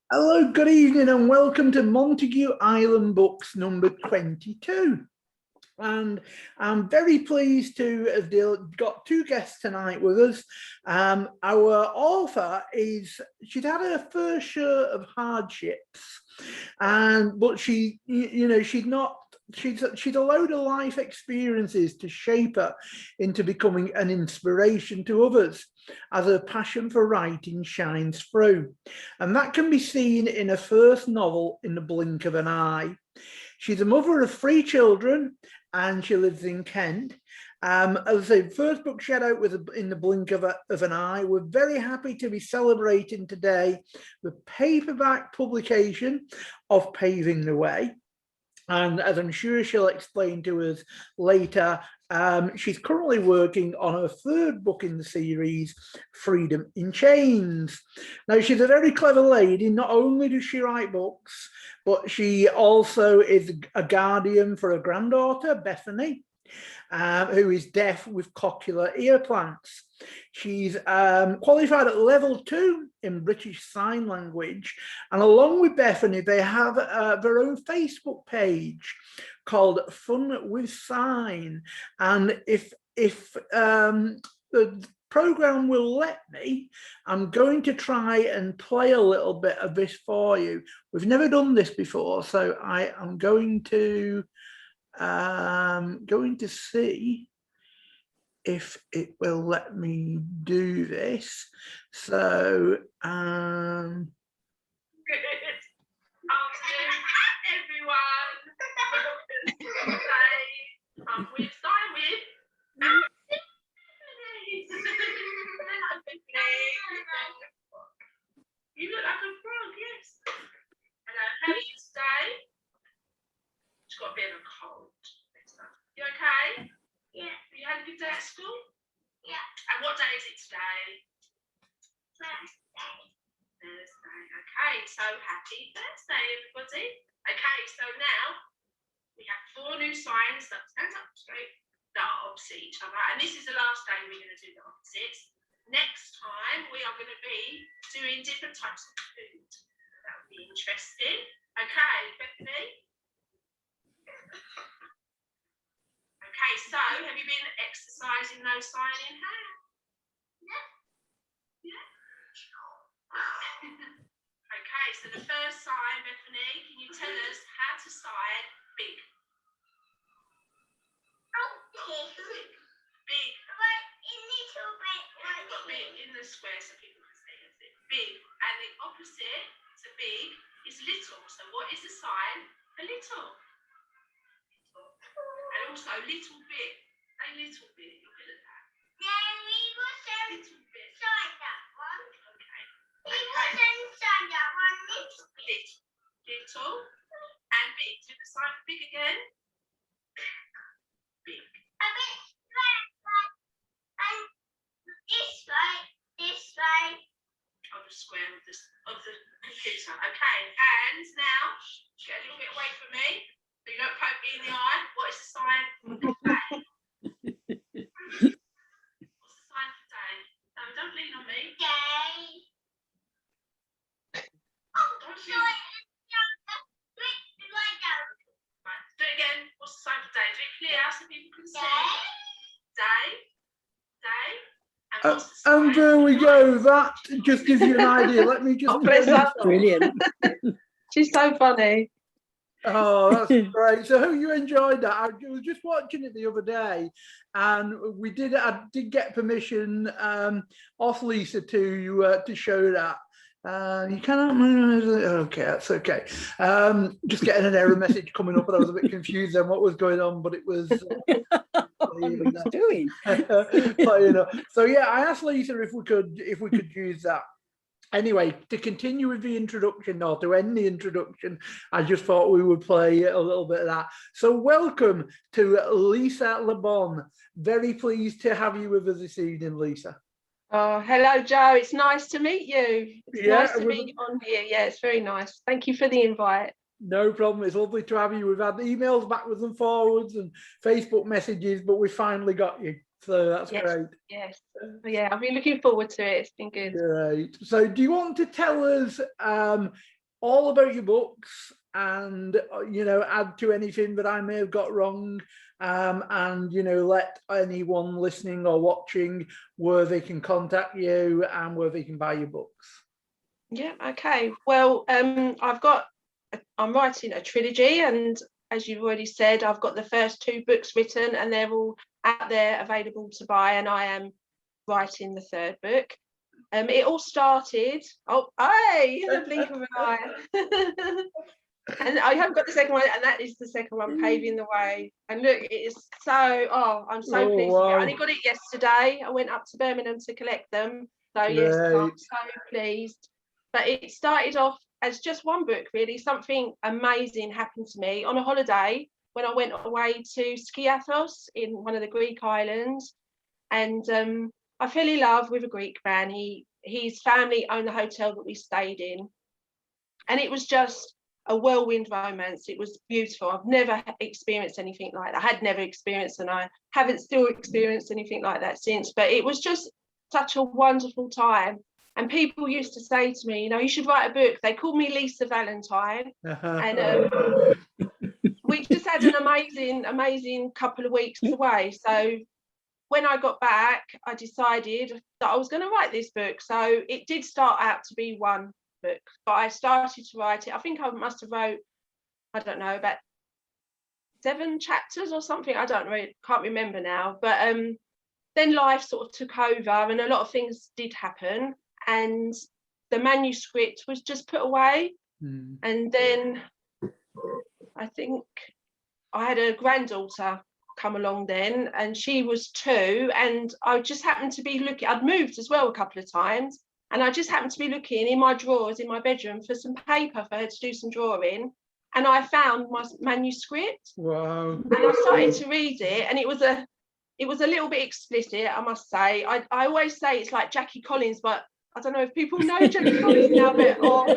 Hello, good evening, and welcome to Montague Island Books number 22. And I'm very pleased to have got two guests tonight with us. Our author she'd had her first share of hardships, but she'd allowed her life experiences to shape her into becoming an inspiration to others as her passion for writing shines through. And that can be seen in her first novel, In the Blink of an Eye. She's a mother of 3 children and she lives in Kent. As I say, first book she had out was In the Blink of an Eye. We're very happy to be celebrating today the paperback publication of Paving the Way. And as I'm sure she'll explain to us later, she's currently working on her 3rd book in the series, Freedom in Chains. Now, she's a very clever lady. Not only does she write books, but she also is a guardian for a granddaughter, Bethany, who is deaf with cochlear ear plants. She's qualified at level 2 in British Sign Language, and along with Bethany, they have their own Facebook page called Fun with Sign. And if the program will let me, I'm going to try and play a little bit of this for you. We've never done this before, so I am going to see if it will let me do this. So Good afternoon, everyone. Today I'm with Simon and you look like a frog, yes. Hello, how are you today? She's got a bit of a cold. You okay? Yeah. You had a good day at school? Yeah. And what day is it today? Thursday. Okay, so happy Thursday, everybody. Okay, so now we have 4 new signs that stand up straight that are opposite each other. And this is the last day we're going to do the opposites. Next time we are going to be doing different types of food. That would be interesting. Okay, Bethany? Okay, so have you been exercising those signs in hand? Yeah. Yeah? Okay, so the first sign, Bethany, can you tell us how to sign big? Okay. Big. But a little bit. Big in the square so people can see it. Big. And the opposite to big is little. So what is the sign for little? And also little bit. A little bit. You're good at that. Yeah, we wasn't little bit. Sign that one. Okay. We wasn't sign that one. Little bit. Little. And big. Do the sign for big again. Big. A bit straight. And this way. Of the square of the computer. Okay. And now get a little bit away from me. So you don't poke me in the eye. What is the sign for day? What's the sign for day? No, don't lean on me. Day. Oh, don't lean. Right, do it again. What's the sign for day? Do it clear so people can see. Day. Day. And what's the sign? and there we go. That just gives you an idea. Let me just. That's brilliant. She's so funny. Oh, that's great. So hope you enjoyed that. I was just watching it the other day, and I did get permission off Lisa to show that. You cannot. Okay, that's okay. Just getting an error message coming up, and I was a bit confused on what was going on, but it was. Doing. So yeah, I asked Lisa if we could use that. Anyway, to continue with the introduction, or to end the introduction, I just thought we would play a little bit of that. So welcome to Lisa Labon. Very pleased to have you with us this evening, Lisa. Oh, hello, Joe. It's nice to meet you. It's nice to meet you on here. Yeah, it's very nice. Thank you for the invite. No problem. It's lovely to have you. We've had emails backwards and forwards and Facebook messages, but we finally got you. So that's great. Yes. Yeah, I've been looking forward to it. It's been good. Great. So do you want to tell us all about your books and, you know, add to anything that I may have got wrong, and, you know, let anyone listening or watching where they can contact you and where they can buy your books. Yeah, okay. Well, I'm writing a trilogy, and as you've already said, I've got the first 2 books written and they're all out there available to buy, and I am writing the 3rd book. It all started, hey, the blink of an eye. And I have got the second one, and that is the second one, Paving the Way. And look, it is so, I'm so pleased with it. I only got it yesterday. I went up to Birmingham to collect them. So yes, I'm so pleased. But it started off as just one book, really. Something amazing happened to me on a holiday when I went away to Skiathos in one of the Greek islands. And I fell in love with a Greek man. His family owned the hotel that we stayed in. And it was just a whirlwind romance. It was beautiful. I've never experienced anything like that. I had never experienced, and I haven't still experienced anything like that since. But it was just such a wonderful time. And people used to say to me, you know, you should write a book. They called me Lisa Valentine. And we just had an amazing couple of weeks away. So when I got back, I decided that I was going to write this book. So it did start out to be one book, but I started to write it. I think I must have wrote, I don't know, about 7 chapters or something. I don't know, can't remember now. But then life sort of took over, and a lot of things did happen, and the manuscript was just put away. And then I think I had a granddaughter come along then, and she was 2, and I just happened to be looking. I'd moved as well a couple of times, and I just happened to be looking in my drawers in my bedroom for some paper for her to do some drawing, and I found my manuscript. Wow. And I started to read it, and it was a little bit explicit, I must say. I always say it's like Jackie Collins, but I don't know if people know Jackie Collins now, but or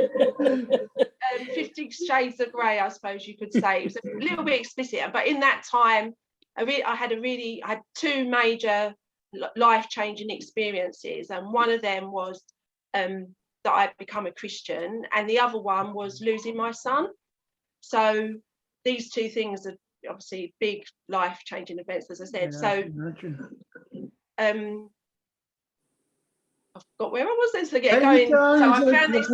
50 Shades of Grey, I suppose you could say. It was a little bit explicit, but in that time, I had 2 major life-changing experiences, and one of them was that I'd become a Christian, and the other one was losing my son. So these 2 things are obviously big life-changing events, as I said. I forgot where I was then. So I found this.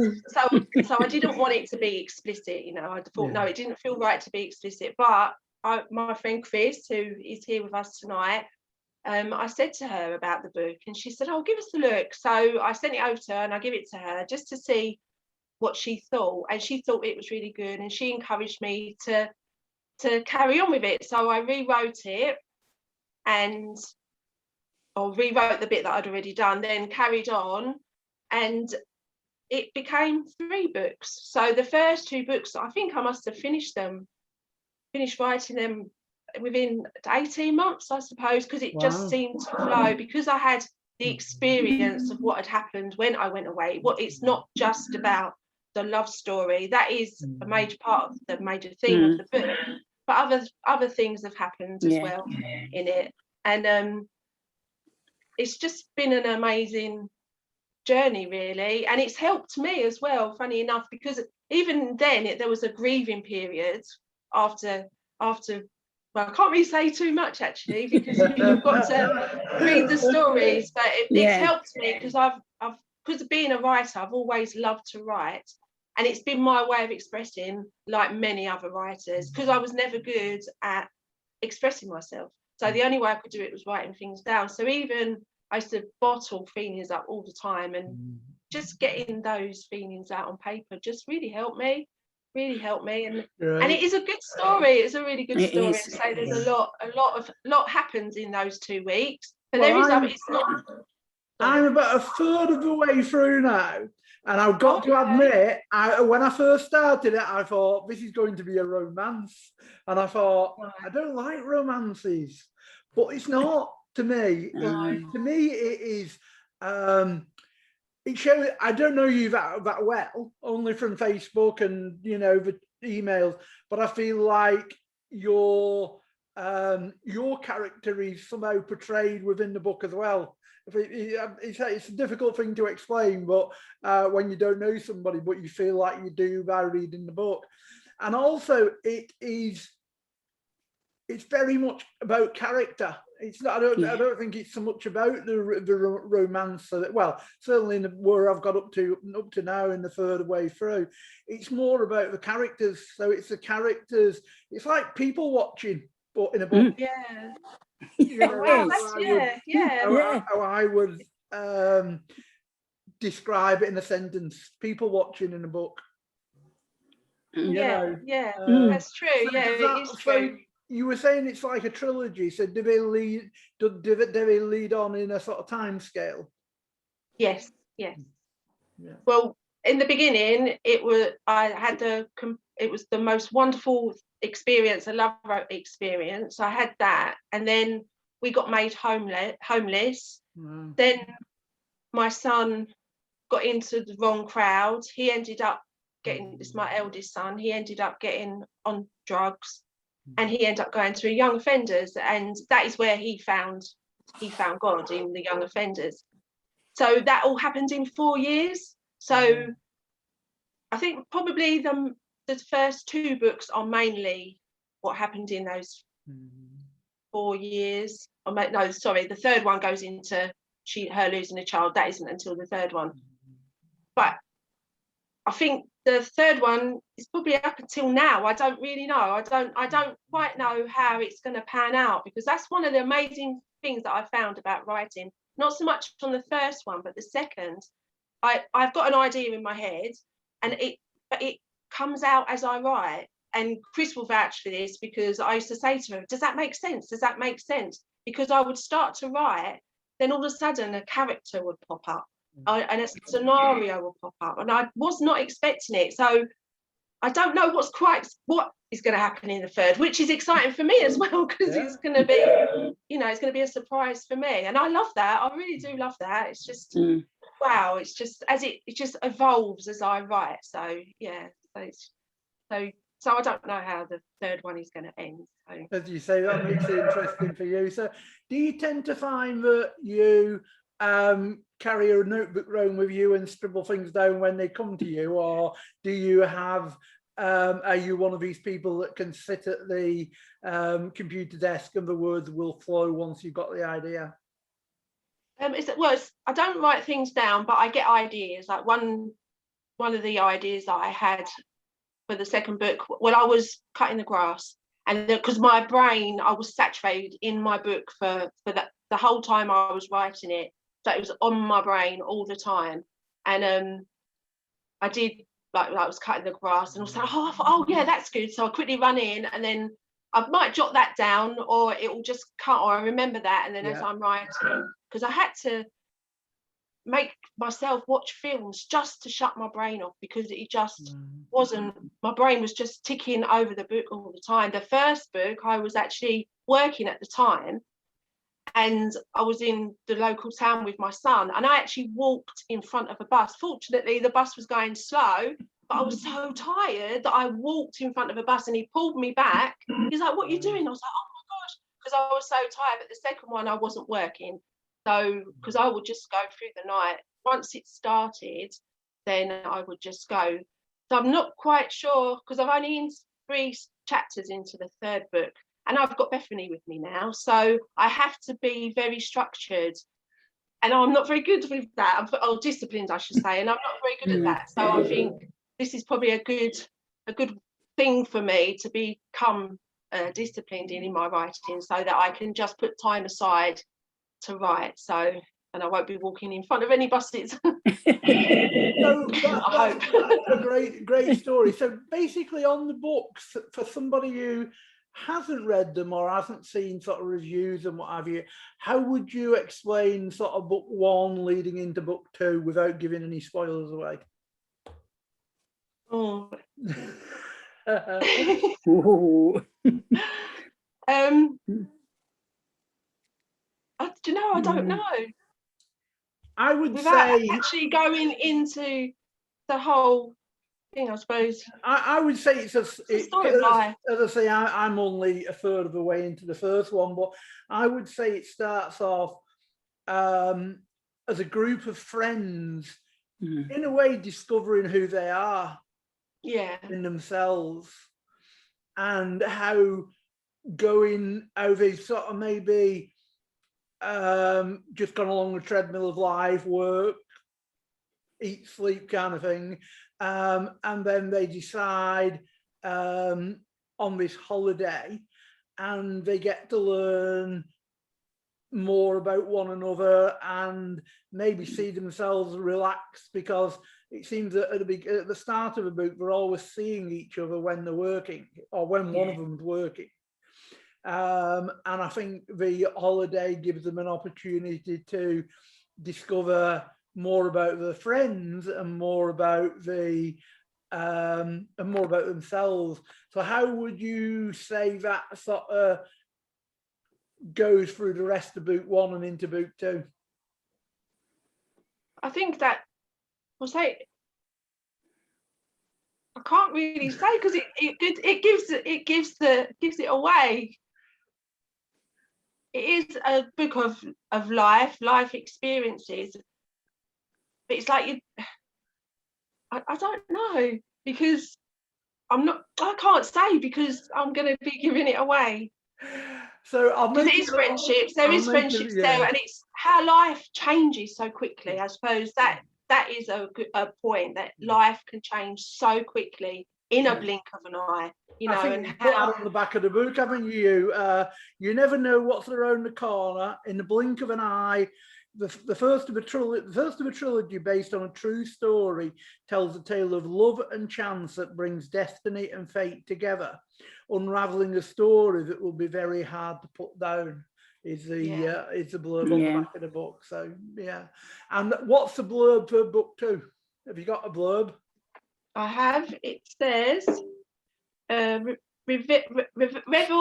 So I didn't want it to be explicit, you know. I thought, no, it didn't feel right to be explicit. But my friend Chris, who is here with us tonight, I said to her about the book, and she said, "Oh, give us a look." So I sent it over to her, and I give it to her just to see what she thought, and she thought it was really good, and she encouraged me to carry on with it. So I rewrote it, or rewrote the bit that I'd already done, then carried on, and it became 3 books. So the first 2 books, I think I must have finished writing them within 18 months, I suppose, because it just seemed to flow, because I had the experience of what had happened when I went away. It's not just about the love story. That is a major part of the major theme of the book, but other things have happened as well in it. And it's just been an amazing journey, really, and it's helped me as well, funny enough, because even then there was a grieving period after well, I can't really say too much actually, because you've got to read the stories, but it's helped me, because because of being a writer, I've always loved to write, and it's been my way of expressing, like many other writers, because I was never good at expressing myself. So the only way I could do it was writing things down. So even I used to bottle feelings up all the time, and just getting those feelings out on paper just really helped me. And it is a good story. It's a really good story. So there's a lot happens in those 2 weeks. But it's not. I'm about a third of the way through now, and I've got to admit, when I first started it, I thought this is going to be a romance, and I thought I don't like romances, but it's not to me. To me, it is. It shows. I don't know you that well, only from Facebook and, you know, the emails, but I feel like your character is somehow portrayed within the book as well. it's a difficult thing to explain, but when you don't know somebody, but you feel like you do by reading the book. And also it's very much about character. It's not. I don't think it's so much about the romance. Well, certainly in where I've got up to now in the third way through, it's more about the characters. So it's the characters. It's like people watching, but in a book. Yeah. You know, Wow, how I would describe it in a sentence. People watching in a book. That's true. So it is true. You were saying it's like a trilogy. So do they lead on in a sort of time scale? Yes. Yeah. Well, in the beginning, it was the most wonderful experience, a love experience. I had that, and then we got made homeless. Wow. Then my son got into the wrong crowd. He ended up getting, this is my eldest son, he ended up getting on drugs, and he ended up going to young offenders, and that is where he found God, in the young offenders. So that all happened in 4 years. So I think probably the first 2 books are mainly what happened in those 4 years. No, sorry, the third one goes into her losing a child. That isn't until the third one. But I think the third one is probably up until now. I don't really know. I don't quite know how it's going to pan out, because that's one of the amazing things that I found about writing. Not so much on the first one, but the second. I've got an idea in my head, and it comes out as I write. And Chris will vouch for this, because I used to say to her, does that make sense? Does that make sense? Because I would start to write, then all of a sudden a character would pop up, and a scenario will pop up, and I was not expecting it. So I don't know what is going to happen in the third, which is exciting for me as well, because it's going to be, it's going to be a surprise for me, and I love that. I really do love that. It's just wow. It's just it just evolves as I write. So yeah. So I don't know how the third one is going to end. So. As you say, that makes it interesting for you. So do you tend to find that you carry a notebook around with you and scribble things down when they come to you, or do you have are you one of these people that can sit at the computer desk and the words will flow once you've got the idea? I don't write things down, but I get ideas. Like one of the ideas that I had for the second book, I was cutting the grass, and because my brain, I was saturated in my book for the whole time I was writing it, so it was on my brain all the time. And I did, like I was cutting the grass, and I was like, oh yeah, that's good. So I quickly run in, and then I might jot that down, or it will just cut, or I remember that, and then as I'm writing, because I had to make myself watch films just to shut my brain off, because it just wasn't, my brain was just ticking over the book all the time. The first book, I was actually working at the time, and I was in the local town with my son, and I actually walked in front of a bus. Fortunately, the bus was going slow, but I was so tired that I walked in front of a bus, and he pulled me back. He's like, what are you doing? I was like, oh my gosh, because I was so tired. But the second one, I wasn't working. So, because I would just go through the night. Once it started, then I would just go. So I'm not quite sure, because I've only in 3 chapters into the third book, and I've got Bethany with me now. So I have to be very structured, and I'm not very good with that. I'm disciplined, I should say, and I'm not very good at that. So I think this is probably a good thing for me to become disciplined in my writing, so that I can just put time aside to write, and I won't be walking in front of any buses. So that's a great story. So basically, on the books, for somebody who hasn't read them or hasn't seen sort of reviews and what have you, how would you explain sort of book 1 leading into book 2 without giving any spoilers away? Oh. I don't know. I would Without say actually going into the whole thing, I suppose. I would say it's a storyline. As I say, I'm only a third of the way into the first one, but I would say it starts off as a group of friends, in a way discovering who they are in themselves, and how they've sort of maybe just gone along the treadmill of life, work, eat, sleep kind of thing, and then they decide on this holiday, and they get to learn more about one another and maybe see themselves relaxed, because it seems that at the start of a book they're always seeing each other when they're working, or when one of them's working. And I think the holiday gives them an opportunity to discover more about their friends and more about themselves. So how would you say that sort of goes through the rest of book 1 and into book 2? I think that I can't really say, because it gives it away. It is a book of life experiences, but it's like I don't know, because I can't say, because I'm going to be giving it away. So because it is friendships, there is friendships there, and it's how life changes so quickly. I suppose that is a point, that life can change so quickly in a blink of an eye. You know, and how on the back of the book, haven't you? You never know what's around the corner. In the blink of an eye. The first of a trilogy based on a true story tells a tale of love and chance that brings destiny and fate together, unraveling a story that will be very hard to put down. Is the blurb on the back of the book. So yeah. And what's the blurb for book 2? Have you got a blurb? I have. It says, revel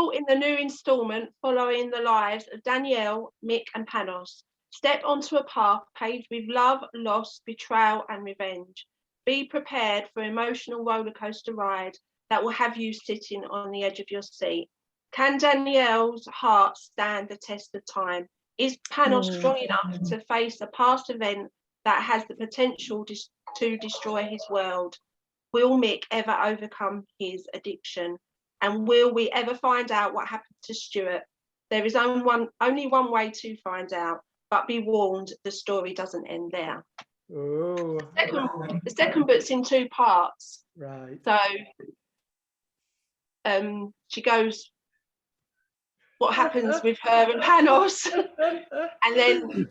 in the new instalment following the lives of Danielle, Mick and Panos. Step onto a path paved with love, loss, betrayal and revenge. Be prepared for an emotional rollercoaster ride that will have you sitting on the edge of your seat. Can Danielle's heart stand the test of time? Is Panos strong enough to face a past event that has the potential to destroy his world? Will Mick ever overcome his addiction? And will we ever find out what happened to Stuart? There is only one way to find out. But be warned, the story doesn't end there. Oh. The second book's in 2 parts. Right. So she goes, what happens with her and Panos, and then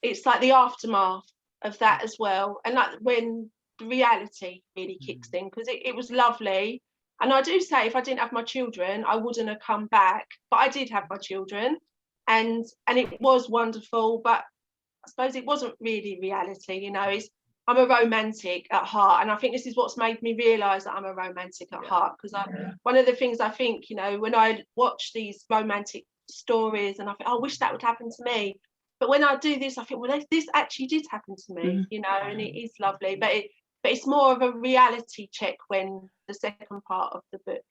it's like the aftermath of that as well, and like when the reality really kicks in, because it was lovely. And I do say, if I didn't have my children, I wouldn't have come back, but I did have my children. And it was wonderful, but I suppose it wasn't really reality. You know, I'm a romantic at heart, and I think this is what's made me realise that I'm a romantic at heart. Because one of the things I think, you know, when I watch these romantic stories, and I think, I wish that would happen to me. But when I do this, I think, well, this actually did happen to me, you know, and it is lovely. But it's more of a reality check when the second part of the book.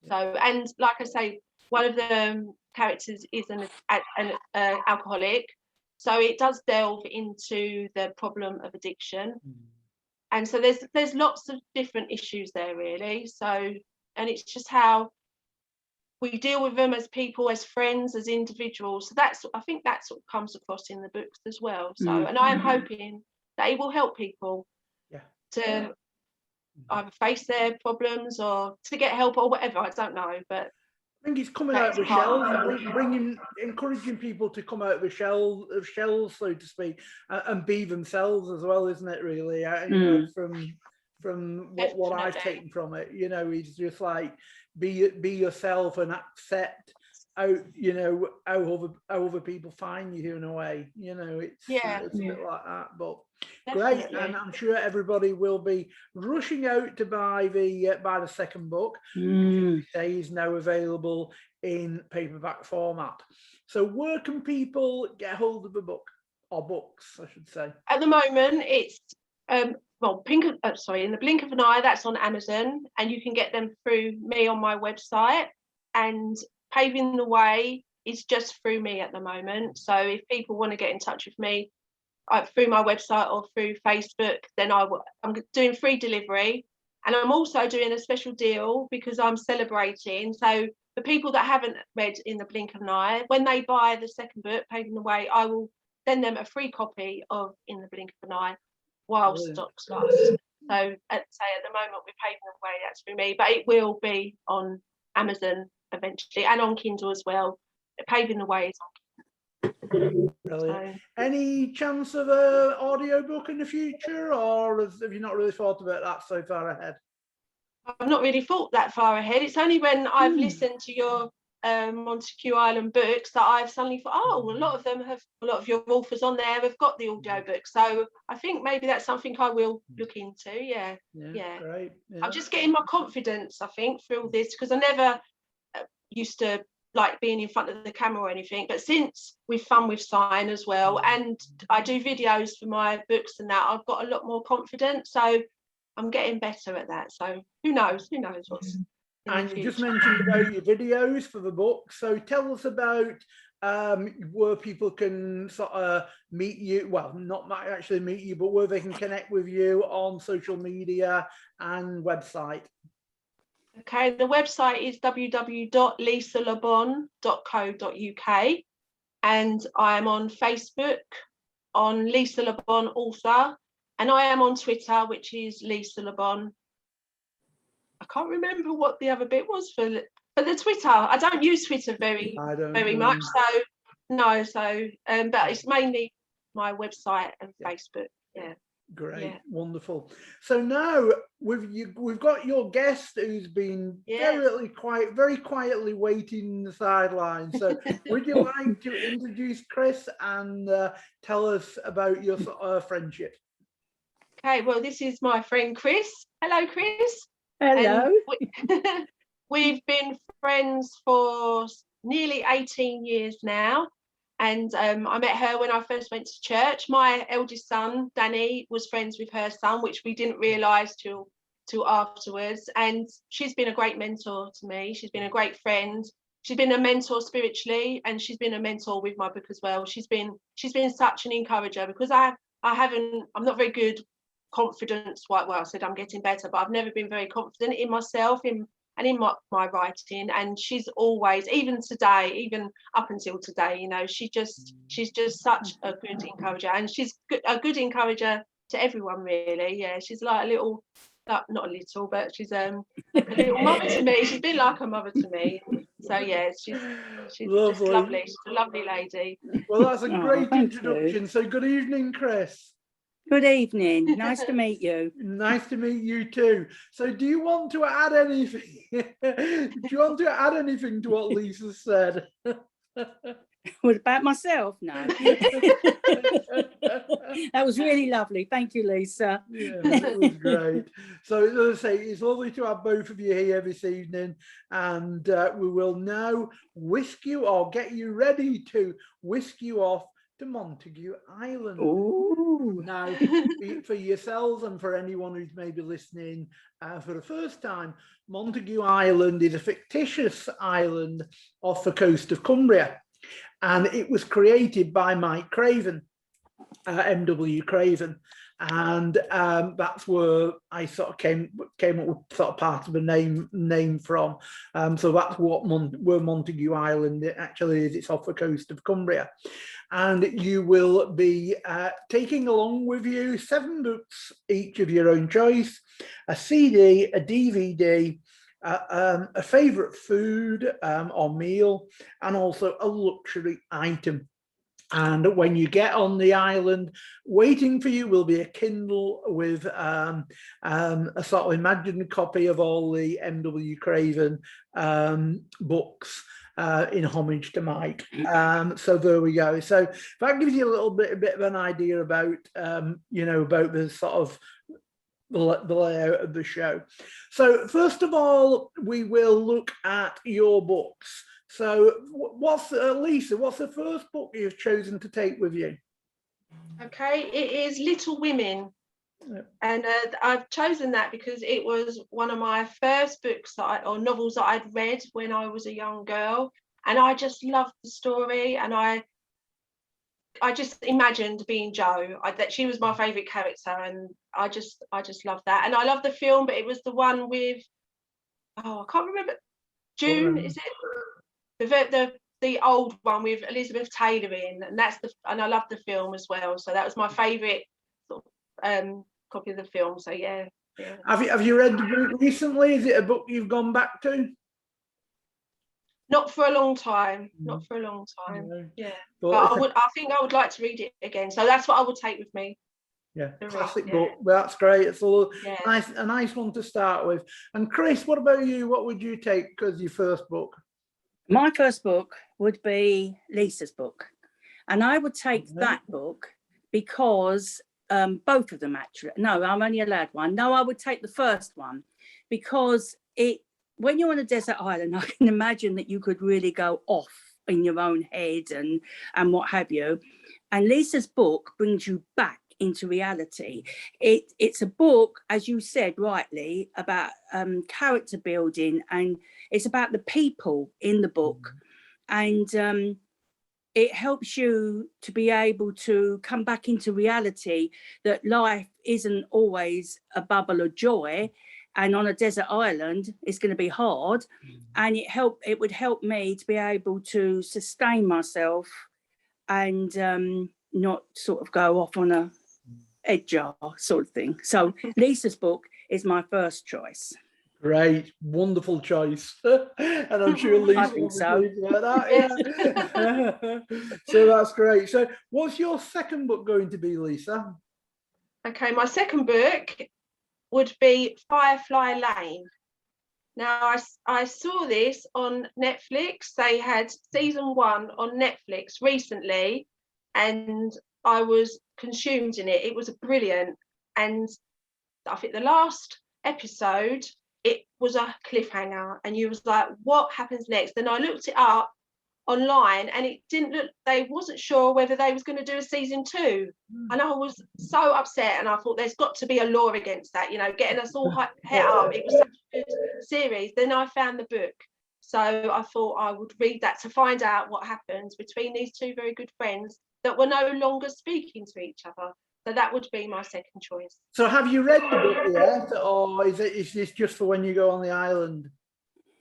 So, and like I say, one of the characters is an alcoholic, so it does delve into the problem of addiction, and so there's lots of different issues there, really. So, and it's just how we deal with them as people, as friends, as individuals. So I think that sort of comes across in the books as well. So, and I am hoping that it will help people to either face their problems or to get help or whatever. I don't know, but I think it's coming out of the shells, encouraging people to come out of the shells, so to speak, and be themselves as well, isn't it? Really, you know, from what I've taken from it, you know, it's just like be yourself and accept you know, how other people find you in a way. You know, it's a bit like that, but. Definitely. Great, and I'm sure everybody will be rushing out to buy the second book, which is now available in paperback format. So where can people get hold of the book, or books, I should say? At the moment, it's in the blink of an eye. That's on Amazon, and you can get them through me on my website. And Paving the Way is just through me at the moment. So if people want to get in touch with me through my website or through Facebook, then I'm doing free delivery. And I'm also doing a special deal because I'm celebrating. So the people that haven't read In the Blink of an Eye, when they buy the second book, Paving the Way, I will send them a free copy of In the Blink of an Eye while stocks last. So at the moment we're Paving the Way, that's through me, but it will be on Amazon eventually and on Kindle as well. Paving the Way is on Kindle. Brilliant. Any chance of an audiobook in the future, or have you not really thought about that so far ahead? I've not really thought that far ahead. It's only when I've listened to your Montague Island books that I've suddenly thought, oh, a lot of your authors on there have got the audio book. So I think maybe that's something I will look into. Yeah. Great. Yeah. I'm just getting my confidence, I think, through this, because I never used to like being in front of the camera or anything, but since we've Fun with Sign as well, and I do videos for my books and that, I've got a lot more confidence. So I'm getting better at that. So who knows what's. And you just mentioned about your videos for the book. So tell us about where people can sort of meet you. Well, not actually meet you, but where they can connect with you on social media and website. Okay, the website is www.lisalabon.co.uk, and I am on Facebook on Lisa Labon author, and I am on Twitter, which is Lisa Labon. I can't remember what the other bit was for the Twitter. I don't use Twitter very much, so no. So but it's mainly my website and Facebook. Yeah. Great, wonderful. So now we've got your guest who's been very quietly waiting in the sidelines. So would you like to introduce Chris and tell us about your friendship? Okay, well, this is my friend Chris. Hello, Chris. Hello. We've been friends for nearly 18 years now. And I met her when I first went to church. My eldest son, Danny, was friends with her son, which we didn't realise till afterwards. And she's been a great mentor to me. She's been a great friend. She's been a mentor spiritually, and she's been a mentor with my book as well. She's been such an encourager, because I'm not very good confidence. Well, I said I'm getting better, but I've never been very confident in myself, in my writing. And she's always, even today, even up until today, you know, she's just such a good encourager, and she's a good encourager to everyone, really. Yeah, she's like a little, not a little, but she's a little mother to me. She's been like a mother to me. So yeah, she's lovely. Just lovely. She's a lovely lady. Well, that's a great introduction. So good evening, Chris. Good evening. Nice to meet you. Nice to meet you too. So do you want to add anything? To what Lisa said? What about myself? No. That was really lovely. Thank you, Lisa. Yeah, that was great. So as I say, it's lovely to have both of you here this evening, and we will now get you ready to whisk you off to Montague Island. Ooh. Now, for yourselves and for anyone who's maybe listening for the first time, Montague Island is a fictitious island off the coast of Cumbria, and it was created by Mike Craven, M.W. Craven, and that's where I sort of came up with sort of part of the name from. So that's where Montague Island actually is. It's off the coast of Cumbria, and you will be taking along with you 7 books, each of your own choice, a CD, a DVD, a favourite food or meal, and also a luxury item. And when you get on the island, waiting for you will be a Kindle with a sort of imagined copy of all the M.W. Craven books in homage to Mike. So there we go. So that gives you a bit of an idea about about the sort of the layout of the show. So first of all, we will look at your books. So Lisa, what's the first book you've chosen to take with you? Okay, it is Little Women. Yep. And I've chosen that because it was one of my first books or novels that I'd read when I was a young girl, and I just loved the story, and I just imagined being Jo. That she was my favourite character, and I just loved that. And I love the film, but it was the one with, I can't remember. June, is it the old one with Elizabeth Taylor in, and I love the film as well. So that was my favourite sort of, copy of the film. So yeah. Have you read the book recently? Is it a book you've gone back to? Not for a long time. Not for a long time. No. Yeah. But I think I would like to read it again. So that's what I would take with me. Yeah, The classic read, book. Well, that's great. It's Yeah. a nice one to start with. And Chris, what about you? What would you take as your first book? My first book would be Lisa's book. And I would take that book because both of them actually. No, I'm only allowed one. No, I would take the first one because when you're on a desert island, I can imagine that you could really go off in your own head and what have you. And Lisa's book brings you back into reality. It's a book, as you said rightly, about character building, and it's about the people in the book. And it helps you to be able to come back into reality, that life isn't always a bubble of joy, and on a desert island it's going to be hard. And it would help me to be able to sustain myself and not sort of go off on a head jar sort of thing. So Lisa's book is my first choice. Great, wonderful choice. And I'm sure Lisa will be pleased about that. Yeah. So that's great. So what's your second book going to be, Lisa? Okay, my second book would be Firefly Lane. Now, I saw this on Netflix. They had season 1 on Netflix recently, and I was consumed in it. It was brilliant. And I think the last episode, it was a cliffhanger, and you was like, what happens next? And I looked it up online, and it didn't look, they wasn't sure whether they was going to do a season 2. And I was so upset, and I thought there's got to be a law against that, getting us all het up. It was such a good series. Then I found the book, so I thought I would read that to find out what happens between these two very good friends that were no longer speaking to each other. So that would be my second choice. So have you read the book yet, or is this just for when you go on the island?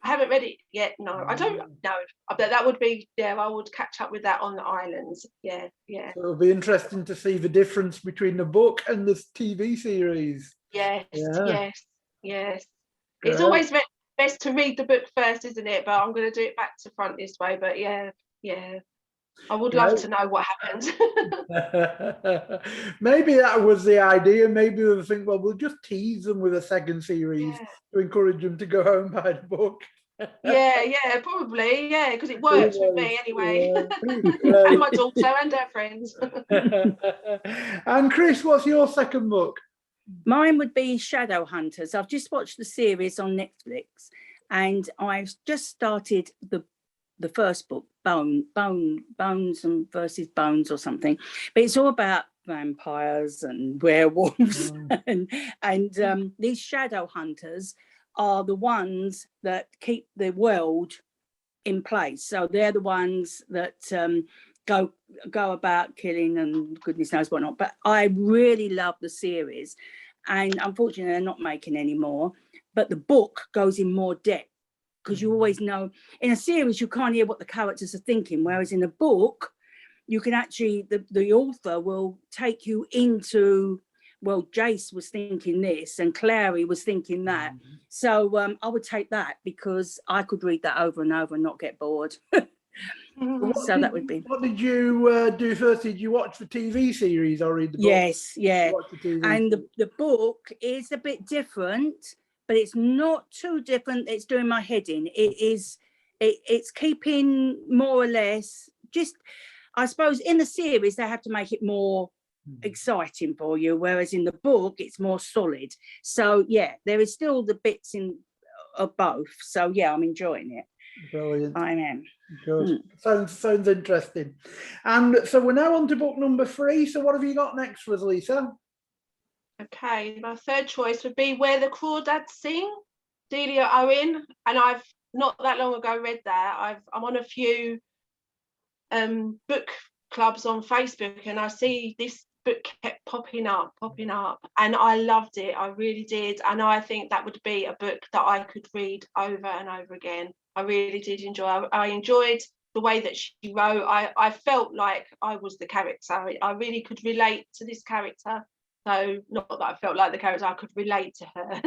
I haven't read it yet. No, I don't know. But that would be, I would catch up with that on the islands. Yeah. So it'll be interesting to see the difference between the book and the TV series. Yes. Great. It's always best to read the book first, isn't it? But I'm going to do it back to front this way. But yeah. I would love to know what happened. Maybe that was the idea. Maybe we think, well, we'll just tease them with a second series to encourage them to go home and buy the book. Probably, because it works with me anyway. And my daughter and her friends. And Chris, what's your second book? Mine would be Shadowhunters. I've just watched the series on Netflix, and I've just started the first book, Bones and versus Bones or something, but it's all about vampires and werewolves. and these shadow hunters are the ones that keep the world in place. So they're the ones that go about killing and goodness knows what not. But I really love the series, and unfortunately they're not making any more, but the book goes in more depth, because you always know in a series you can't hear what the characters are thinking, whereas in a book you can actually, the author will take you into, well, Jace was thinking this and Clary was thinking that. So I would take that because I could read that over and over and not get bored. So that would be. What did you do first? Did you watch the TV series or read the book? Yes, yeah. And the book is a bit different, but it's not too different. It's doing my head in. It's keeping more or less, just, I suppose in the series they have to make it more exciting for you, whereas in the book it's more solid. So yeah, there is still the bits in of both. So yeah, I'm enjoying it. Brilliant. I am. Good. Sounds interesting. And so we're now on to book number 3. So what have you got next for us, Lisa? Okay, my third choice would be Where the Crawdads Sing, Delia Owen, and I've not that long ago read that. I'm on a few book clubs on Facebook, and I see this book kept popping up, and I loved it. I really did, and I think that would be a book that I could read over and over again. I really did enjoy. I enjoyed the way that she wrote. I felt like I was the character. I really could relate to this character. So not that I felt like the character, I could relate to her.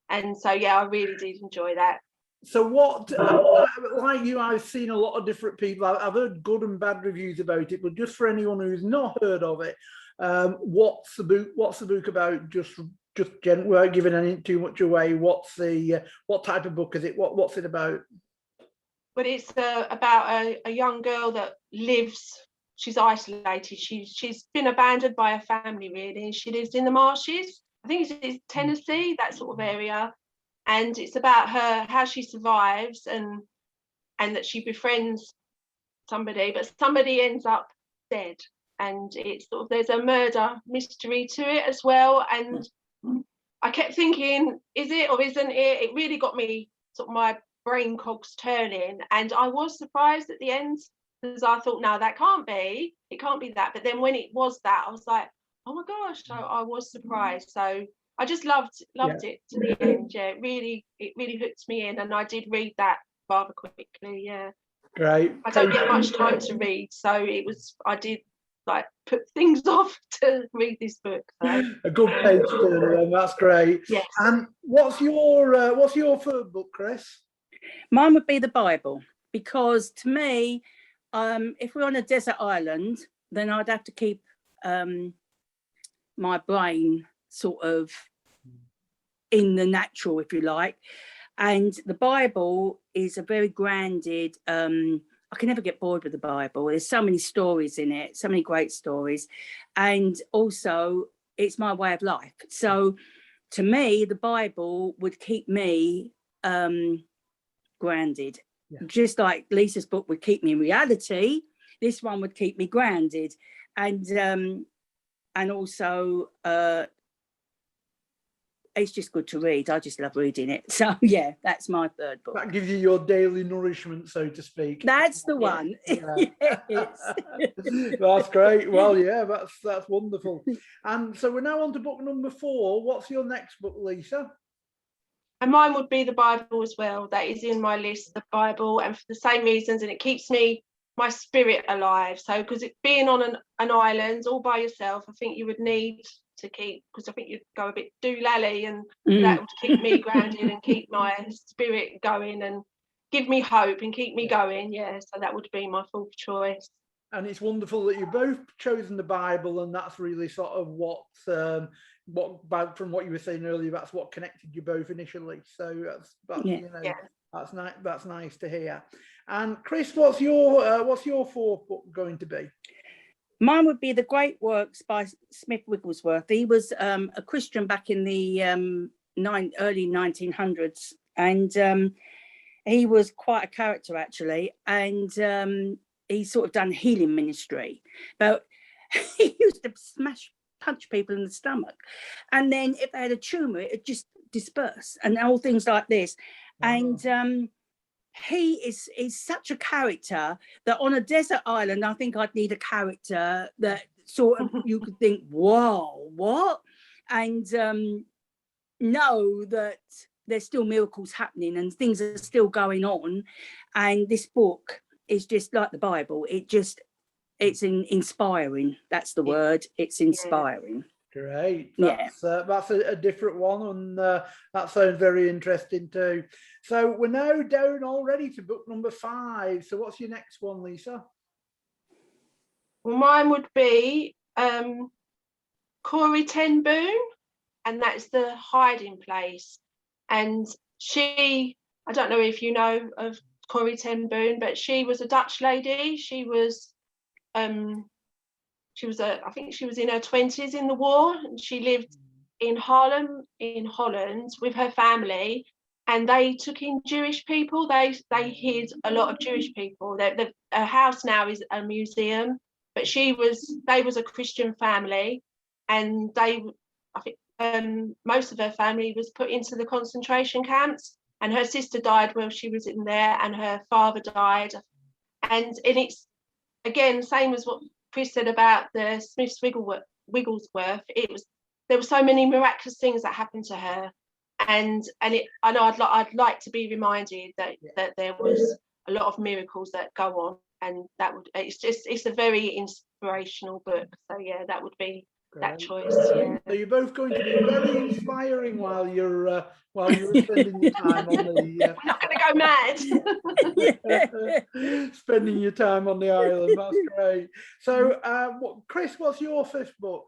And so yeah, I really did enjoy that. So what, like you, I've seen a lot of different people. I've heard good and bad reviews about it, but just for anyone who's not heard of it, what's the book about? Just without giving any too much away. What type of book is it? What's it about? But it's about a young girl that lives. She's isolated. She's been abandoned by her family, really. She lives in the marshes. I think it's Tennessee, that sort of area. And it's about her, how she survives, and that she befriends somebody, but somebody ends up dead. And it's sort of, there's a murder mystery to it as well. And I kept thinking, is it or isn't it? It really got me, sort of my brain cogs turning. And I was surprised at the end, because I thought, no, that can't be. It can't be that. But then when it was that, I was like, oh my gosh, I was surprised. So I just loved it to the end. Yeah, it really hooked me in, and I did read that rather quickly. Yeah, great. I don't get much time to read, so I did like put things off to read this book. So. A good page turner, then. That's great. Yes. And what's your third book, Chris? Mine would be the Bible, because to me, if we're on a desert island, then I'd have to keep my brain sort of in the natural, if you like. And the Bible is a very grounded, I can never get bored with the Bible. There's so many stories in it, so many great stories. And also it's my way of life. So to me, the Bible would keep me grounded. Yeah. Just like Lisa's book would keep me in reality, this one would keep me grounded. And also it's just good to read. I just love reading it. So yeah, that's my third book. That gives you your daily nourishment, so to speak. That's the one. Yeah. Yes. That's great. Well, yeah, that's wonderful. And so we're now on to book number 4. What's your next book, Lisa? And mine would be the Bible as well. That is in my list, the Bible, and for the same reasons, and it keeps my spirit alive. So because it being on an island all by yourself, I think you would need to keep, because I think you'd go a bit doolally, and that would keep me grounded and keep my spirit going and give me hope and keep me going. Yeah, so that would be my fourth choice. And it's wonderful that you've both chosen the Bible, and that's really sort of what from what you were saying earlier, that's what connected you both initially. So that's nice to hear. And Chris, what's your fourth book going to be? Mine would be The Great Works by Smith Wigglesworth. He was a Christian back in the early 1900s, and he was quite a character, actually. And he sort of done healing ministry, but he used to punch people in the stomach, and then if they had a tumor, it would just disperse, and all things like this. Oh. And he is such a character that on a desert island, I think I'd need a character that sort of you could think, whoa, what? And know that there's still miracles happening and things are still going on. And this book is just like the Bible. It's inspiring. That's the word. It's inspiring. Great. That's a different one, and that sounds very interesting too. So we're now down already to book number 5. So what's your next one, Lisa? Well, mine would be Corrie ten Boom, and that's The Hiding Place. And I don't know if you know of Corrie ten Boom, but she was a Dutch lady. She was I think she was in her 20s in the war, and she lived in Haarlem in Holland with her family, and they took in Jewish people. They hid a lot of Jewish people. Her house now is a museum, but they was a Christian family, and I think most of her family was put into the concentration camps. and her sister died while she was in there, and her father died. And it's, again, same as what Chris said about the Smiths Wigglesworth. There were so many miraculous things that happened to her, and I know I'd like to be reminded that there was a lot of miracles that go on, and it's a very inspirational book. So yeah, that would be that choice. Yeah. So you're both going to be very inspiring while you're spending your time on the. We're not going to go mad. Spending your time on the island. That's great. So, Chris, what's your fifth book?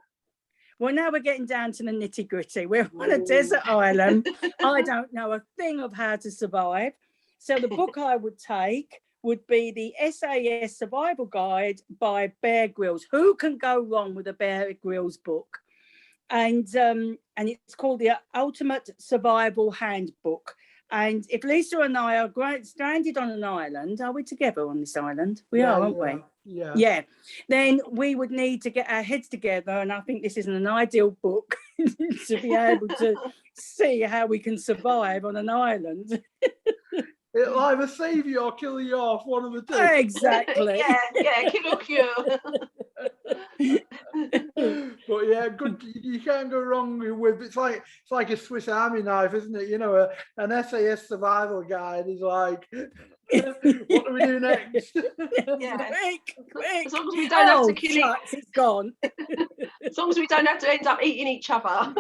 Well, now we're getting down to the nitty gritty. We're on a desert island. I don't know a thing of how to survive. So the book I would take would be the SAS Survival Guide by Bear Grylls. Who can go wrong with a Bear Grylls book? And it's called the Ultimate Survival Handbook. And if Lisa and I are stranded on an island, are we together on this island? We are, aren't we? Yeah. Yeah. Then we would need to get our heads together, and I think this is an ideal book to be able to see how we can survive on an island. It'll either save you or kill you off, one of the two. Exactly. yeah, kill or cure. But yeah, good. You can't go wrong with it's like a Swiss Army knife, isn't it? You know, an SAS survival guide is like, what do we do next? Yeah. Quick. As long as we don't have to kill it's gone. As long as we don't have to end up eating each other.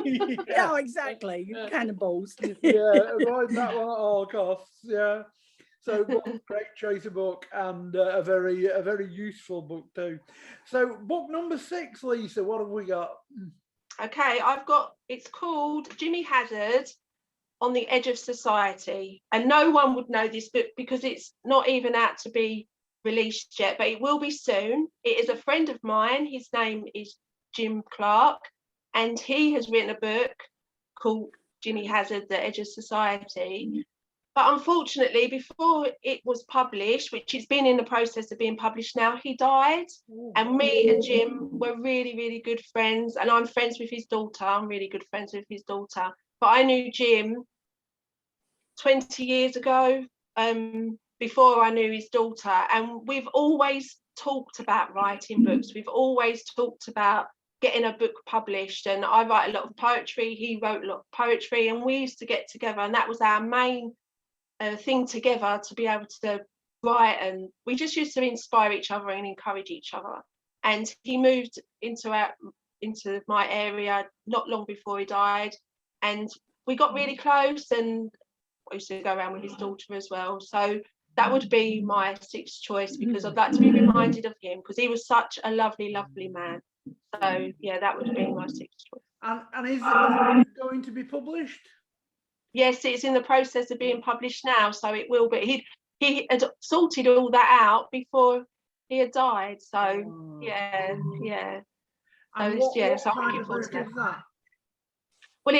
Yeah, exactly. Cannibals. Yeah, avoid that one at all costs. Yeah. So great choice of book, and a very useful book too. So book number 6, Lisa, what have we got? Okay, it's called Jimmy Hazard on the Edge of Society, and no one would know this book because it's not even out to be released yet, but it will be soon. It is a friend of mine. His name is Jim Clark, and he has written a book called Jimmy Hazard, The Edge of Society. But unfortunately, before it was published, which it's been in the process of being published now, he died. And me and Jim were really, really good friends. And I'm friends with his daughter. I'm really good friends with his daughter. But I knew Jim 20 years ago, before I knew his daughter. And we've always talked about writing books. We've always talked about getting a book published. And I write a lot of poetry. He wrote a lot of poetry. And we used to get together. And that was our main thing together, to be able to write, and we just used to inspire each other and encourage each other. And he moved into my area not long before he died, and we got really close, and I used to go around with his daughter as well. So that would be my 6th choice, because I'd like to be reminded of him, because he was such a lovely man. So yeah, that would be my 6th choice. And is it going to be published? Yes, it's in the process of being published now, so it will be. He had sorted all that out before he had died. So yeah. And so I'm looking forward to that. Well,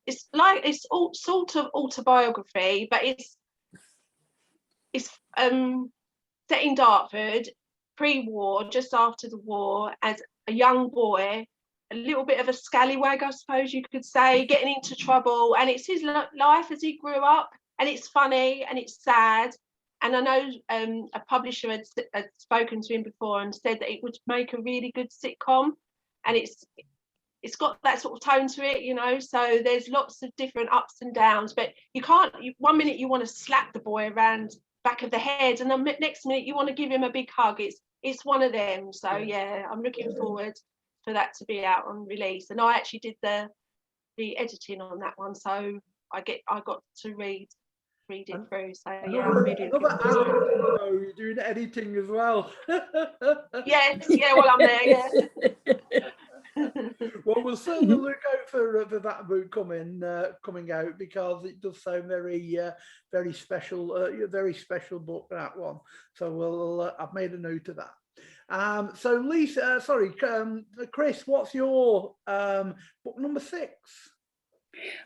it's all sort of autobiography, but it's set in Dartford, pre-war, just after the war, as a young boy. A little bit of a scallywag, I suppose you could say, getting into trouble, and it's his life as he grew up, and it's funny and it's sad. And I know a publisher had spoken to him before and said that it would make a really good sitcom, and it's got that sort of tone to it, you know. So there's lots of different ups and downs, but you can't. One minute you want to slap the boy around back of the head, and the next minute you want to give him a big hug. It's one of them. So yeah, I'm looking forward for that to be out on release. And I actually did the editing on that one, so I got to read it through. So yeah, I'm really looking forward to it. So you're doing editing as well. Yes, yeah, well I'm there, yeah. Well, we'll certainly look out for that book coming out, because it does sound very special book, that one. So I've made a note of that. So Lisa, Chris, what's your book number 6?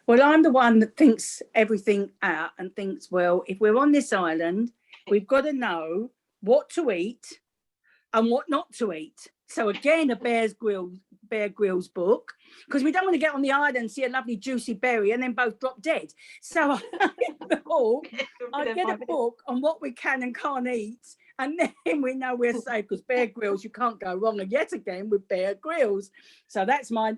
Well, I'm the one that thinks everything out and thinks, well, if we're on this island, we've got to know what to eat and what not to eat. So again, a Bear Grylls book, because we don't want to get on the island and see a lovely juicy berry and then both drop dead. So I book. I'd get a book on what we can and can't eat, and then we know we're safe, because Bear Grylls, you can't go wrong. And yet again with Bear Grylls. So that's my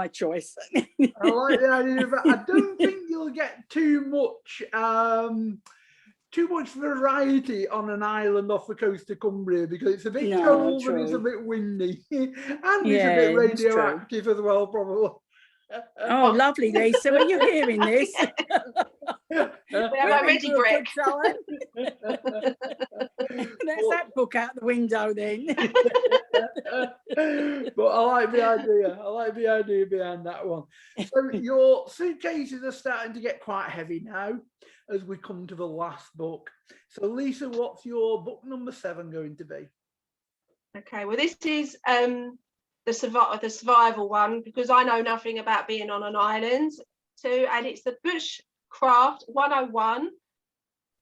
choice. I like the idea of that. I don't think you'll get too much variety on an island off the coast of Cumbria, because it's a bit cold and it's a bit windy and it's a bit radioactive as well, probably. Oh, lovely, Lisa. Are you hearing this? We have a ready brick. There's that book out the window then. But I like the idea. I like the idea behind that one. So your suitcases are starting to get quite heavy now as we come to the last book. So Lisa, what's your book number 7 going to be? Okay, well, this is the survival one, because I know nothing about being on an island. So, and it's the Bushcraft 101,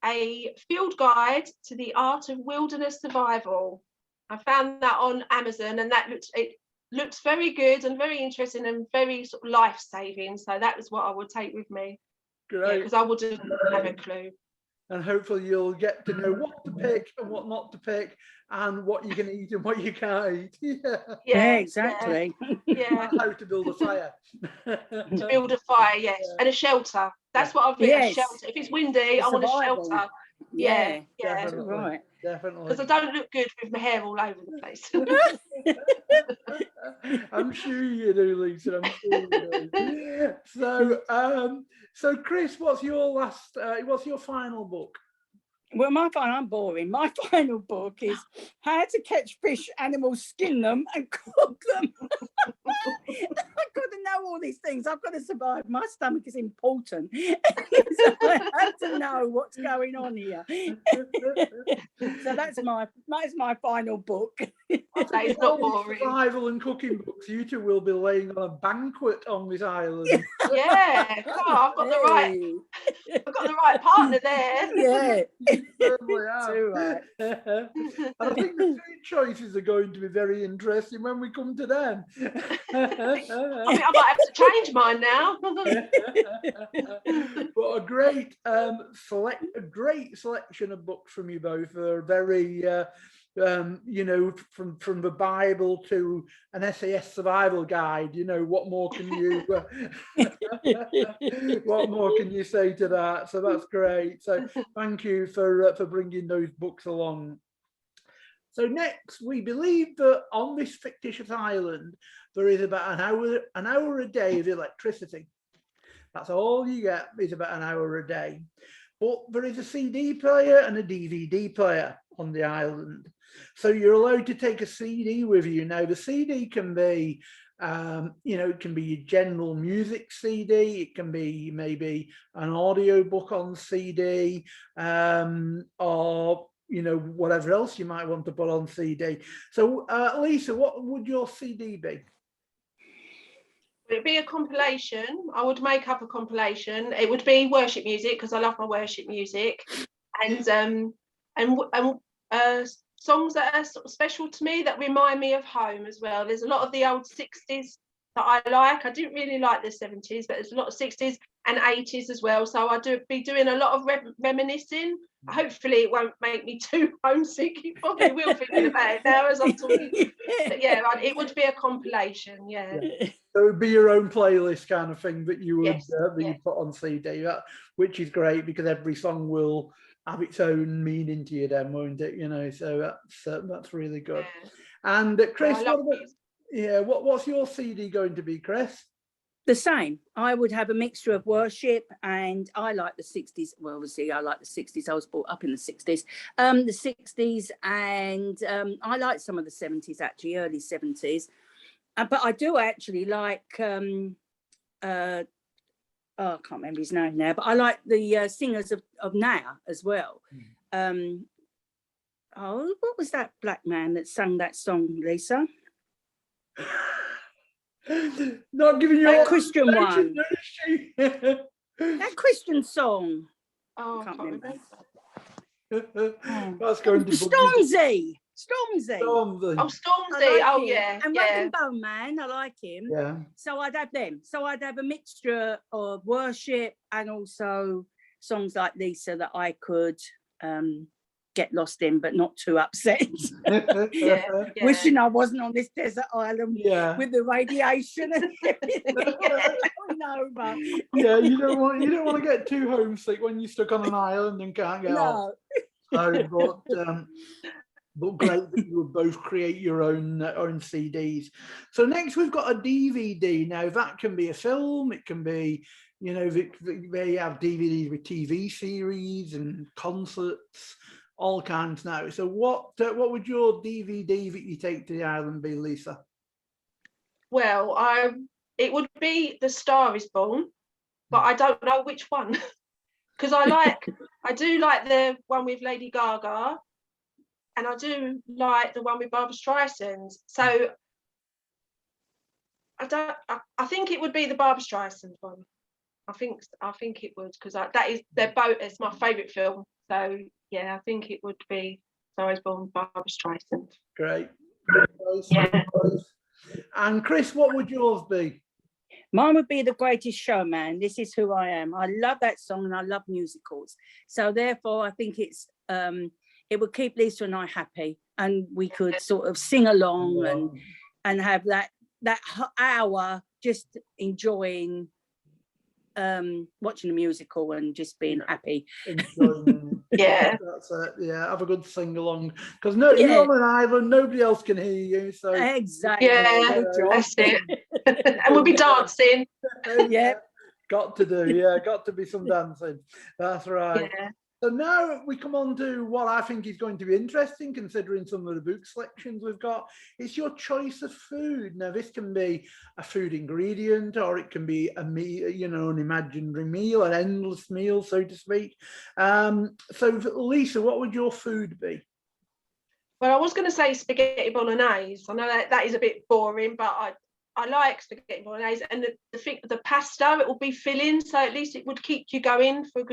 a field guide to the art of wilderness survival. I found that on Amazon, and it looks very good and very interesting and very sort of life-saving. So that was what I would take with me. Great. Because I wouldn't have a clue. And hopefully you'll get to know what to pick and what not to pick, and what you can eat and what you can't eat. Yeah, exactly. Yeah. How to build a fire. To build a fire, yes. Yeah. And a shelter. That's what I've written, a shelter. If it's windy, I want a shelter. Yeah. Definitely. Right. Definitely. Because I don't look good with my hair all over the place. I'm sure you do, Lisa. I'm sure you do. So Chris, what's your final book? Well, I'm boring. My final book is How to Catch Fish, Animals, Skin Them and Cook Them. I've got to know all these things. I've got to survive. My stomach is important. So I have to know what's going on here. So that's my final book. It's not boring. Survival and cooking books. You two will be laying on a banquet on this island. Yeah, come on, I've got the right partner there. Yeah. Certainly have. Right. And I think the food choices are going to be very interesting when we come to them. I might have to change mine now. But a great selection of books from you both. They're very from the Bible to an SAS survival guide. What more can you say to that? So that's great. So thank you for bringing those books along. So next, we believe that on this fictitious island there is about an hour a day of electricity. That's all you get, is about an hour a day. But there is a CD player and a DVD player on the island. So you're allowed to take a CD with you. Now, the CD can be, it can be your general music CD. It can be maybe an audio book on CD, or, whatever else you might want to put on CD. So, Lisa, what would your CD be? It'd be a compilation. I would make up a compilation. It would be worship music, because I love my worship music, and songs that are sort of special to me, that remind me of home as well. There's a lot of the old 60s that I like. I didn't really like the 70s, but there's a lot of 60s and 80s as well. So I do be doing a lot of reminiscing. Hopefully it won't make me too homesick. You probably will, thinking about it now as I'm talking. But yeah, it would be a compilation. Yeah. So it would be your own playlist kind of thing that you would you put on CD, which is great, because every song will have its own meaning to you then, won't it? So that's really good. Yeah. And Chris, what's your CD going to be, Chris? The same. I would have a mixture of worship, and I like the 60s. Well, obviously I like the 60s. I was brought up in the 60s. The 60s, and I like some of the 70s, actually, early 70s. But I do actually like I can't remember his name now, but I like the singers of now as well. What was that black man that sang that song, Lisa? Not giving you that Christian one. That Christian song. Oh, I can't remember. That's going to Stormzy. Oh, Stormzy. Oh, yeah. And Rag & Bone Man, I like him. Yeah. So I'd have them. So I'd have a mixture of worship and also songs like Lisa that I could get lost in, but not too upset. Yeah. Wishing I wasn't on this desert island Yeah. with the radiation and everything. No, but Yeah, you don't want to get too homesick when you're stuck on an island and can't get off. no. So, but great that you would both create your own CDs. So next we've got a DVD. Now that can be a film, it can be, you know, they have DVDs with TV series and concerts, all kinds now. So what would your DVD that you take to the island be, Lisa? Well, it would be The Star Is Born, but I don't know which one. Because I do like the one with Lady Gaga, and I do like the one with Barbra Streisand. So I think it would be the Barbra Streisand one. I think it would, because it's my favourite film. So yeah, I think it would be Star Is Born, Barbra Streisand. Great. Yeah. And Chris, what would yours be? Mine would be The Greatest Showman. This Is Who I Am. I love that song and I love musicals. So therefore, I think it would keep Lisa and I happy, and we could sort of sing along and have that hour just enjoying watching the musical and just being happy. Yeah. That's it. Yeah, have a good sing along, because you're on an island, nobody else can hear you. So exactly. Yeah, that's it. And we'll be dancing. Yeah. Got to be some dancing. That's right. Yeah. So now we come on to what I think is going to be interesting, considering some of the book selections we've got. It's your choice of food. Now, this can be a food ingredient, or it can be a meal, you know, an imaginary meal, an endless meal, so to speak. So, Lisa, what would your food be? Well, I was going to say spaghetti bolognese. I know that is a bit boring, but I like spaghetti bolognese, and the pasta, it will be filling, so at least it would keep you going for a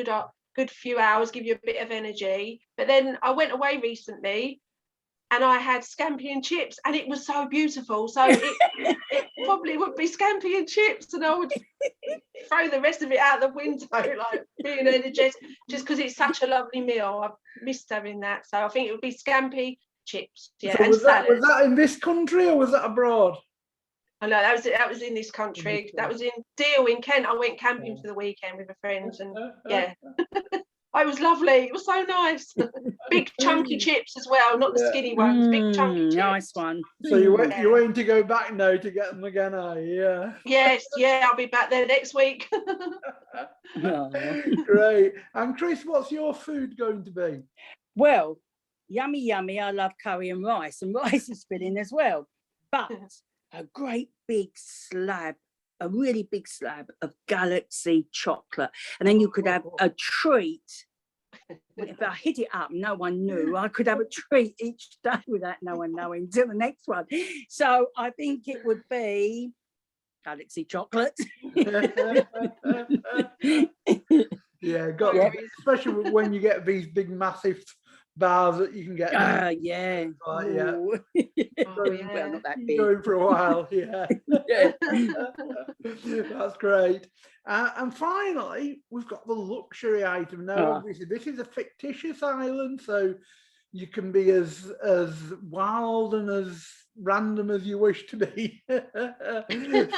good few hours, give you a bit of energy. But then I went away recently and I had scampi and chips, and it was so beautiful. So it probably would be scampi and chips, and I would throw the rest of it out the window, like being energetic, just because it's such a lovely meal. I've missed having that. So I think it would be scampi, chips, yeah, So and was salad. that in this country or was that abroad? I know that was in this country. That was in Deal in Kent. I went camping for the weekend with a friend, and yeah, it was lovely. It was so nice. Big chunky chips as well, not the skinny ones. Big chunky chips. Nice one. So you're waiting to go back now to get them again, are you? Yeah. Yes, yeah, I'll be back there next week. Great. And Chris, what's your food going to be? Well, yummy. I love curry and rice is filling as well. But a great big slab, a really big slab of Galaxy chocolate. And then you could have a treat. If I hit it up, no one knew. I could have a treat each day without no one knowing until the next one. So I think it would be Galaxy chocolate. Yeah, especially when you get these big, massive bars that you can get. Yeah. Yeah. Well, not that big. Going for a while, yeah. That's great. And finally, we've got the luxury item. Now, obviously, this is a fictitious island, so you can be as wild and as random as you wish to be.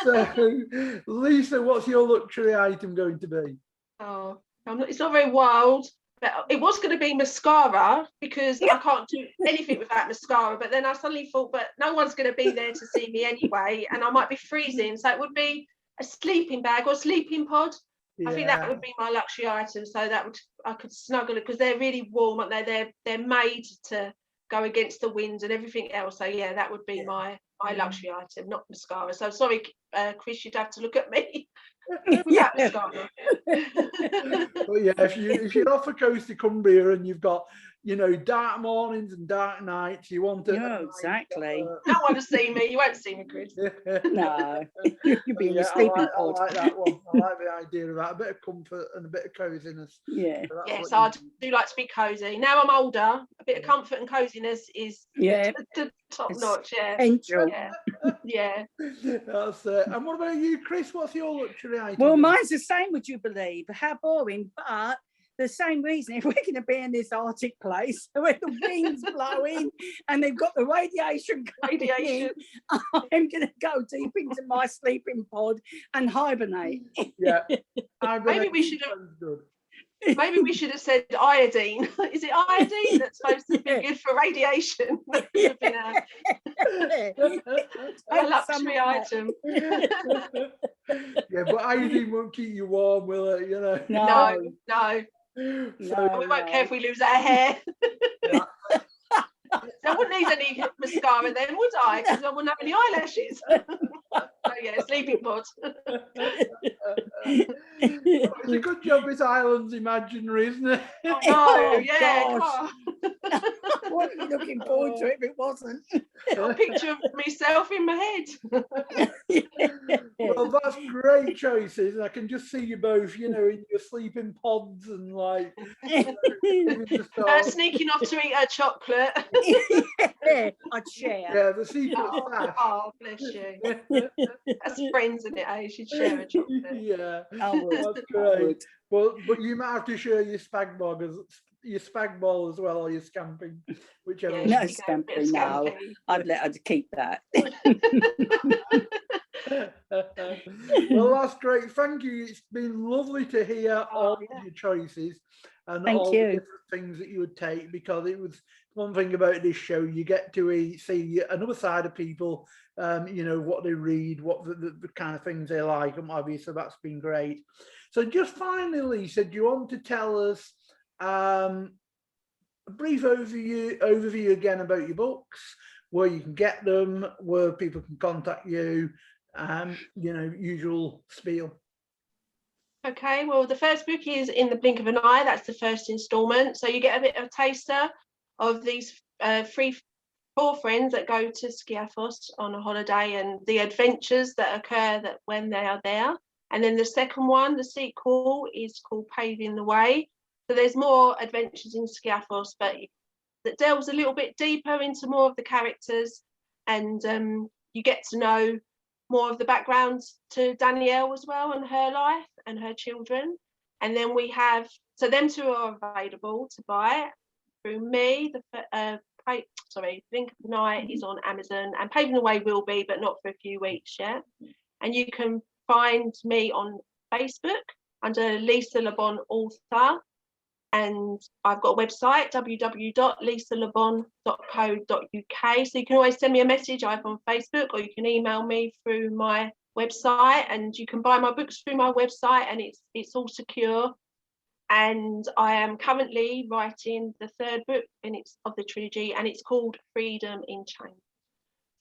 So, Lisa, what's your luxury item going to be? Oh, it's not very wild. But it was going to be mascara, because I can't do anything without mascara. But then I suddenly thought, but no one's going to be there to see me anyway, and I might be freezing. So it would be a sleeping bag or sleeping pod. Yeah. I think that would be my luxury item. So I could snuggle it, because they're really warm, aren't they? They're made to go against the wind and everything else. So yeah, that would be my luxury item, not mascara. So sorry, Chris, you'd have to look at me. Without mascara. But yeah, if you're off the coast of Cumbria and you've got, you know, dark mornings and dark nights, you want to. No, exactly. Don't want to see me. You won't see me, Chris. No, you'll be in your sleeping pod. I like that one. I like the idea of that. A bit of comfort and a bit of coziness. Yeah. So yes, I do like to be cozy. Now I'm older, a bit of comfort and coziness is top notch. Yeah. Angel. Yeah. That's it. And what about you, Chris? What's your luxury item? Well, mine's the same, would you believe? How boring, but the same reason, if we're going to be in this Arctic place where the wind's blowing and they've got the radiation coming in, I'm going to go deep into my sleeping pod and hibernate. Yeah. Maybe we should have said iodine. Is it iodine that's supposed to be good for radiation? That could have been a luxury item. Yeah, but iodine won't keep you warm, will it? You know. No. So, We won't care if we lose our hair. yeah. I wouldn't need any mascara then, would I? Because I wouldn't have any eyelashes. So yeah, sleeping pod. It's a good job this island's imaginary, isn't it? Oh, yeah. Gosh. I wouldn't be looking forward to it if it wasn't. Got a picture of myself in my head. Well, that's great choices. I can just see you both, you know, in your sleeping pods and like Sneaking off to eat a chocolate. Yeah, I'd share. Yeah, the secret stash. Oh, bless you. That's friends, isn't it? You should share a chocolate. Yeah, I would. that's great. But you might have to share your spag bol as well, or your scamping, whichever. Yeah, No scamping, no. I'd let her keep that. Well, that's great. Thank you. It's been lovely to hear all of your choices and Thank all you. the different things that you would take, because it was one thing about this show, you get to see another side of people, you know, what they read, what the kind of things they like, and obviously that's been great. So just finally, Lisa, do you want to tell us a brief overview again about your books, where you can get them, where people can contact you, you know, usual spiel. Okay, well, the first book is In the Blink of an Eye. That's the first instalment. So you get a bit of a taster of these four friends that go to Skiathos on a holiday and the adventures that occur when they are there. And then the second one, the sequel, is called Paving the Way. So there's more adventures in Skiathos, but that delves a little bit deeper into more of the characters, and you get to know more of the backgrounds to Danielle as well, and her life and her children. And then we have, so them two are available to buy through me. Blink of an Eye is on Amazon, and Paving the Way will be, but not for a few weeks yet. And you can find me on Facebook under Lisa Labon Author. And I've got a website, www.lisalabon.co.uk. So you can always send me a message either on Facebook, or you can email me through my website, and you can buy my books through my website, and it's all secure. And I am currently writing the third book of the trilogy, and it's called Freedom in Chains.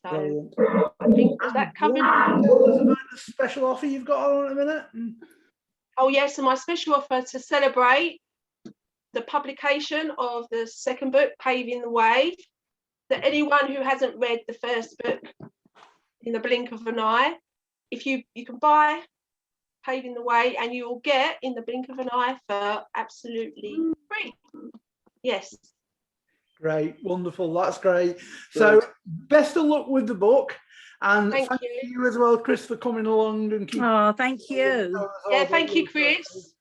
So brilliant. I think that covers the special offer you've got on at the minute. Oh yes, so my special offer to celebrate the publication of the second book, Paving the Way, that anyone who hasn't read the first book, In the Blink of an Eye, if you can buy Paving the Way, and you will get In the Blink of an Eye for absolutely free. Yes. Great, wonderful, that's great. So best of luck with the book, and thank you as well, Chris, for coming along and keep. Oh, thank you. Yeah, thank you, Chris.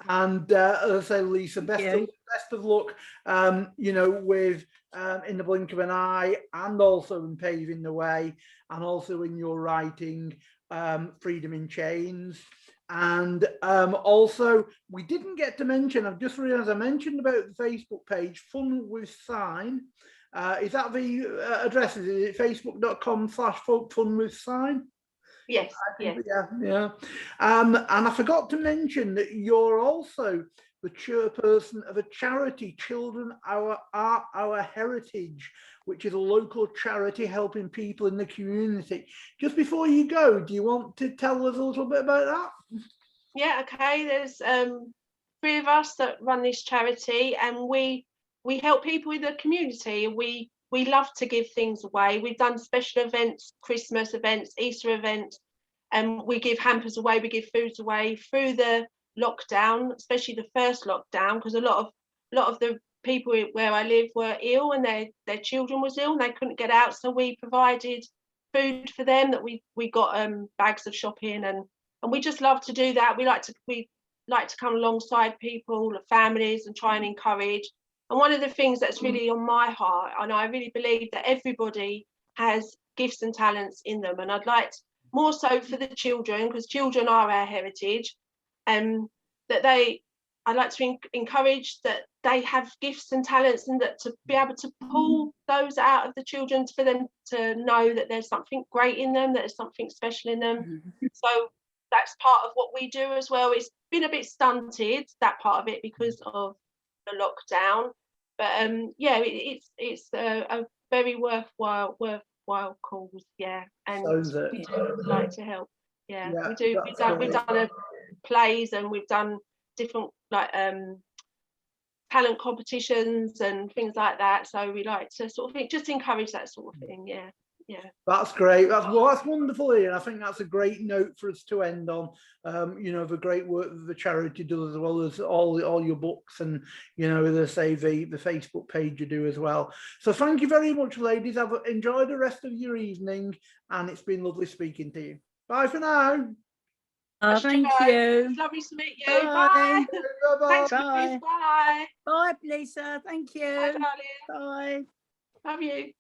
And as I say, Lisa, best of luck, you know, with In the Blink of an Eye, and also in Paving the Way, and also in your writing, Freedom in Chains. And also, we didn't get to mention, I've just realized I mentioned about the Facebook page, Fun with Sign. Is that the address? Is it facebook.com/Fun with Sign? Yes. Yeah. And I forgot to mention that you're also the chairperson of a charity, Children Are Our Heritage, which is a local charity helping people in the community. Just before you go, do you want to tell us a little bit about that? Yeah, okay. There's 3 of us that run this charity, and we help people in the community. We love to give things away. We've done special events, Christmas events, Easter events, and we give hampers away, we give foods away through the lockdown, especially the first lockdown, because a lot of the people where I live were ill, and their children was ill and they couldn't get out. So we provided food for them, that we got bags of shopping, and we just love to do that. We like to come alongside people, the families, and try and encourage. And one of the things that's really on my heart, and I really believe that everybody has gifts and talents in them, and I'd like more so for the children, because children are our heritage, that I'd like to encourage that they have gifts and talents, and that to be able to pull those out of the children, for them to know that there's something great in them, that there's something special in them. So that's part of what we do as well. It's been a bit stunted, that part of it, because of the lockdown, but yeah, it's a very worthwhile cause, yeah, and we do like to help. Yeah, we do. We've done plays, and we've done different like talent competitions and things like that. So we like to sort of just encourage that sort of thing. Yeah. Yeah, that's great. That's wonderful, Ian. I think that's a great note for us to end on. You know, the great work that the charity does, as well as all your books, and you know, as I say, the Facebook page you do as well. So thank you very much, ladies. I've enjoyed the rest of your evening, and it's been lovely speaking to you. Bye for now. Thank you. It's lovely to meet you. Bye. Bye. Thanks, Chris. Bye. Bye, Lisa. Thank you. Bye, darling. Bye. Love you.